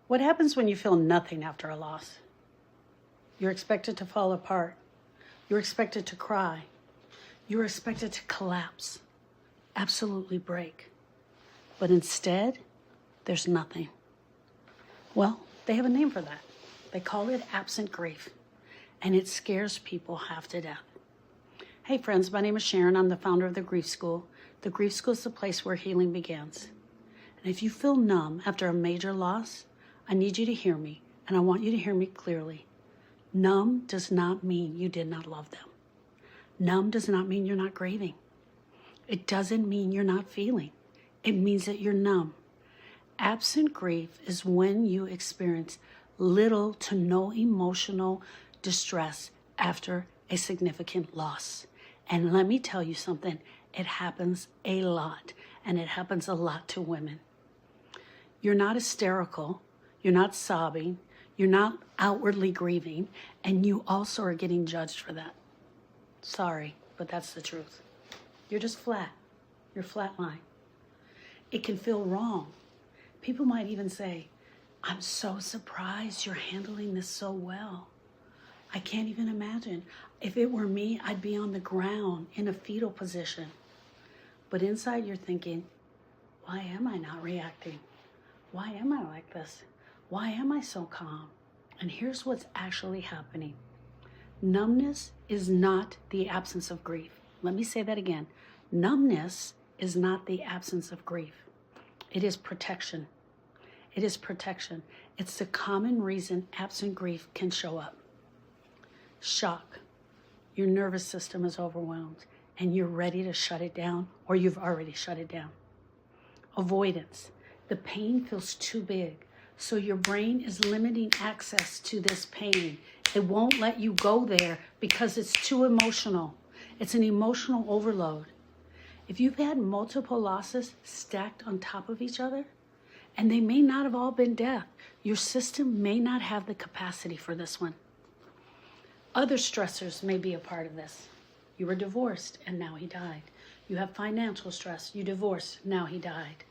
What happens when you feel nothing after a loss? You're expected to fall apart. You're expected to cry. You're expected to collapse, absolutely break. But instead, there's nothing. Well, they have a name for that. They call it absent grief, and it scares people half to death. Hey friends, my name is Sharon. I'm the founder of the Grief School. The Grief School is the place where healing begins. And if you feel numb after a major loss, I need you to hear me, and I want you to hear me clearly. Numb does not mean you did not love them. Numb does not mean you're not grieving. It doesn't mean you're not feeling. It means that you're numb. Absent grief is when you experience little to no emotional distress after a significant loss. And let me tell you something, it happens a lot, and it happens a lot to women. You're not hysterical, you're not sobbing, you're not outwardly grieving, and you also are getting judged for that. Sorry, but that's the truth. You're just flat. You're flatline. It can feel wrong. People might even say, I'm so surprised you're handling this so well. I can't even imagine. If it were me, I'd be on the ground in a fetal position. But inside you're thinking, why am I not reacting? Why am I like this? Why am I so calm? And here's what's actually happening. Numbness is not the absence of grief. Let me say that again. Numbness is not the absence of grief. It is protection. It is protection. It's the common reason absent grief can show up. Shock. Your nervous system is overwhelmed and you're ready to shut it down, or you've already shut it down. Avoidance. The pain feels too big, so your brain is limiting access to this pain. It won't let you go there because it's too emotional. It's an emotional overload. If you've had multiple losses stacked on top of each other, and they may not have all been death, your system may not have the capacity for this one. Other stressors may be a part of this. You were divorced and now he died. You have financial stress, you divorced, now he died.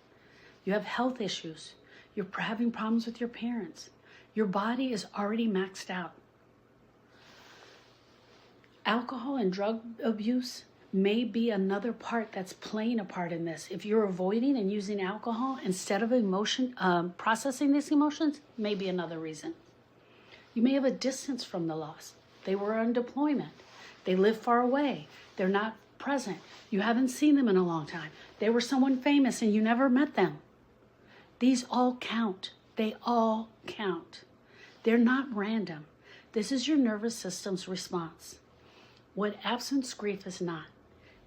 You have health issues. You're having problems with your parents. Your body is already maxed out. Alcohol and drug abuse may be another part that's playing a part in this. If you're avoiding and using alcohol instead of processing these emotions, may be another reason. You may have a distance from the loss. They were on deployment. They live far away. They're not present. You haven't seen them in a long time. They were someone famous and you never met them. These all count. They all count. They're not random. This is your nervous system's response. What absence grief is not.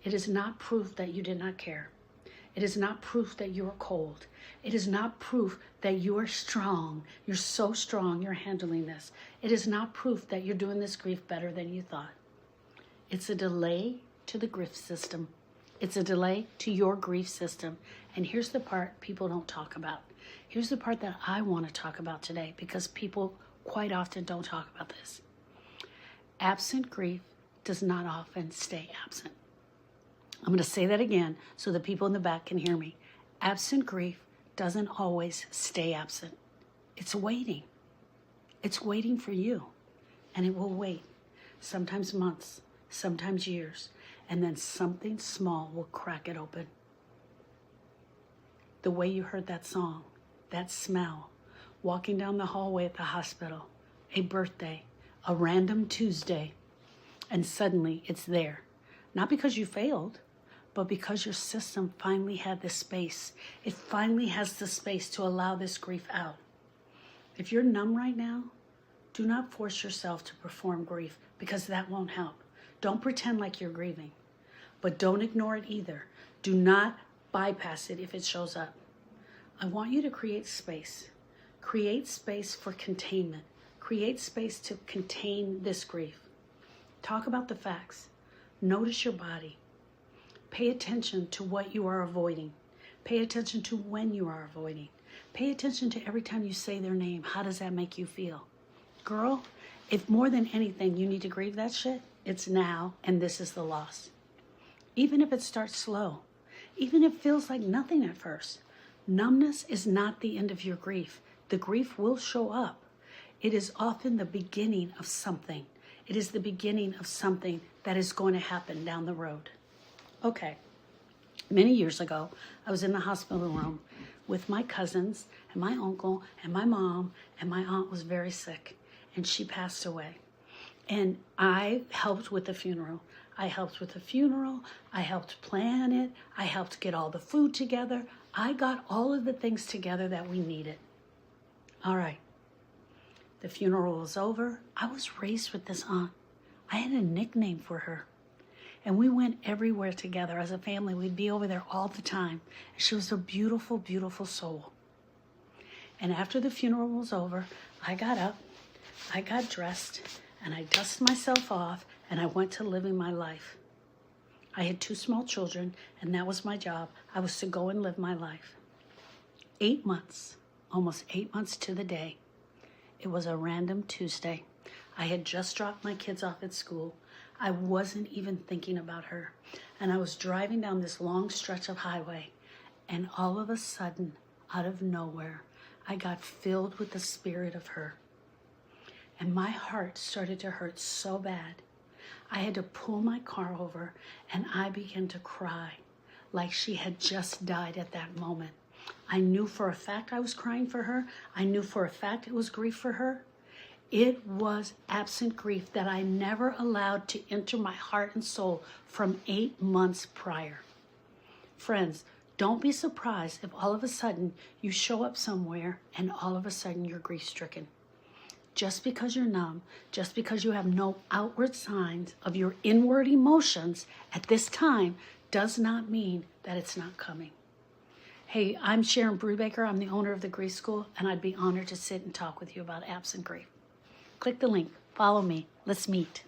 It is not proof that you did not care. It is not proof that you are cold. It is not proof that you are strong. You're so strong, you're handling this. It is not proof that you're doing this grief better than you thought. It's a delay to the grief system. It's a delay to your grief system. And here's the part people don't talk about. Here's the part that I want to talk about today, because people quite often don't talk about this. Absent grief does not often stay absent. I'm going to say that again so the people in the back can hear me. Absent grief doesn't always stay absent. It's waiting. It's waiting for you, and it will wait. Sometimes months, sometimes years, and then something small will crack it open. The way you heard that song, that smell, walking down the hallway at the hospital, a birthday, a random Tuesday, and suddenly it's there. Not because you failed, but because your system finally had the space. It finally has the space to allow this grief out. If you're numb right now, do not force yourself to perform grief, because that won't help. Don't pretend like you're grieving, but don't ignore it either. Do not bypass it if it shows up. I want you to create space. Create space for containment. Create space to contain this grief. Talk about the facts. Notice your body. Pay attention to what you are avoiding. Pay attention to when you are avoiding. Pay attention to every time you say their name. How does that make you feel? Girl, if more than anything you need to grieve that shit, it's now, and this is the loss. Even if it starts slow, even if it feels like nothing at first, numbness is not the end of your grief. The grief will show up. It is often the beginning of something. It is the beginning of something that is going to happen down the road. Okay. Many years ago, I was in the hospital room with my cousins and my uncle and my mom, and my aunt was very sick, and she passed away. And I helped with the funeral. I helped plan it. I helped get all the food together. I got all of the things together that we needed. All right. The funeral was over. I was raised with this aunt. I had a nickname for her. And we went everywhere together as a family. We'd be over there all the time. She was a beautiful, beautiful soul. And after the funeral was over, I got up, I got dressed, and I dusted myself off, and I went to living my life. I had 2 small children, and that was my job. I was to go and live my life. 8 months, almost 8 months to the day. It was a random Tuesday. I had just dropped my kids off at school. I wasn't even thinking about her. And I was driving down this long stretch of highway, and all of a sudden, out of nowhere, I got filled with the spirit of her. And my heart started to hurt so bad. I had to pull my car over, and I began to cry like she had just died at that moment. I knew for a fact I was crying for her. I knew for a fact it was grief for her. It was absent grief that I never allowed to enter my heart and soul from 8 months prior. Friends, don't be surprised if all of a sudden you show up somewhere and all of a sudden you're grief-stricken. Just because you're numb, just because you have no outward signs of your inward emotions at this time does not mean that it's not coming. Hey, I'm Sharon Brubaker. I'm the owner of the Grief School, and I'd be honored to sit and talk with you about absent grief. Click the link. Follow me. Let's meet.